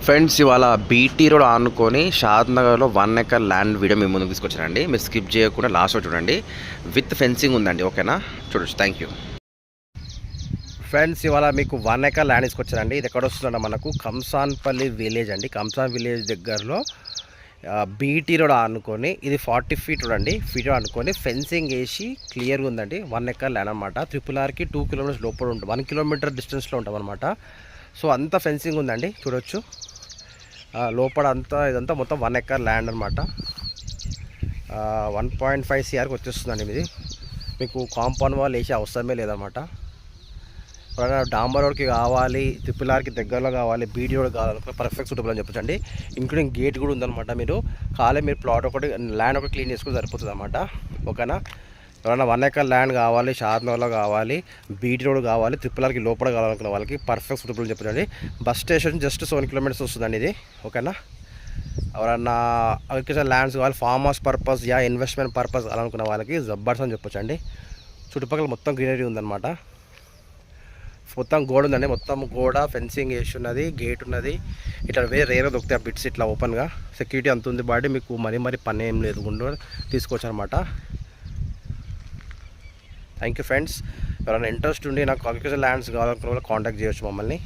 Friends ఇవాళ BT road ఆనుకొని షాద్నగర్లో 1 acre land video మేము ముందుకు తీసుకొచ్చానండి. మీరు స్కిప్ చేయకుండా లాస్ట్లో చూడండి. విత్ ఫెన్సింగ్ ఉందండి. ఓకేనా, చూడొచ్చు. Thank you. ఫ్రెండ్స్ ఇవాళ మీకు 1 ఎకర్ ల్యాండ్ తీసుకొచ్చానండి. ఇది ఎక్కడ వస్తుందంటే మనకు కంసాన్పల్లి విలేజ్ అండి. కంసాన్ విలేజ్ దగ్గరలో బీటీ రోడ్ ఆనుకొని ఇది 40 ఫీట్ రోడ్ అండి. ఫీట్ ఆనుకొని ఫెన్సింగ్ వేసి క్లియర్గా ఉందండి. 1 ఎకర్ ల్యాండ్ అనమాట. RRRకి 2 కిలోమీటర్స్ లోపల ఉంటుంది. 1 కిలోమీటర్ డిస్టెన్స్లో ఉంటాం అనమాట. సో అంతా ఫెన్సింగ్ ఉందండి, చూడొచ్చు. లోపల అంతా ఇదంతా మొత్తం 1 ఎకర్ ల్యాండ్ అనమాట. 1.5 CRకి వచ్చేస్తుందండి. ఇది మీకు కాంపౌండ్ వాల్ వేసే అవసరమే లేదనమాట. డాంబర్ రోడ్కి కావాలి, RRRకి దగ్గరలో కావాలి, బీటీ రోడ్ కావాలి, పర్ఫెక్ట్ సూటబుల్ అని చెప్పొచ్చండి. ఇంక్లూడింగ్ గేట్ కూడా ఉందన్నమాట. మీరు ప్లాట్ ఒకటి ల్యాండ్ ఒకటి క్లీన్ చేసుకుని సరిపోతుంది అనమాట. ఓకేనా, ఎవరైనా 1 ఎకర్ ల్యాండ్ కావాలి, షాద్నగర్లో కావాలి, బీటీ రోడ్ కావాలి, RRRకి లోపల కావాలనుకున్న వాళ్ళకి పర్ఫెక్ట్ సూటబుల్ అని చెప్పండి. బస్ స్టేషన్ జస్ట్ 7 కిలోమీటర్స్ వస్తుందండి ఇది. ఓకేనా, ఎవరన్నా అగ్రికల్చర్ ల్యాండ్స్ కావాలి, farm house purpose investment purpose అలానుకున్న వాళ్ళకి జబ్బర్స్ అని చెప్పొచ్చండి. చుట్టుపక్కల మొత్తం గ్రీనరీ ఉందన్నమాట. మొత్తం గోడ ఉందండి. మొత్తం గోడ ఫెన్సింగ్ వేసి ఉన్నది, గేట్ ఉన్నది. ఇట్లా వేరే రేరే దొరుకుతాయి ఆ బిట్స్ ఇట్లా ఓపెన్గా. సెక్యూరిటీ అంత ఉంది బాడీ, మీకు మరీ పని ఏం లేదు, గుండు తీసుకోవచ్చు అనమాట. Thank you friends. ఎవరైనా ఇంట్రెస్ట్ ఉండి నాకు అగ్రికల్చర్ ల్యాండ్స్ కావాలనుకున్న వాళ్ళు కాంటాక్ట్ చేయొచ్చు మమ్మల్ని.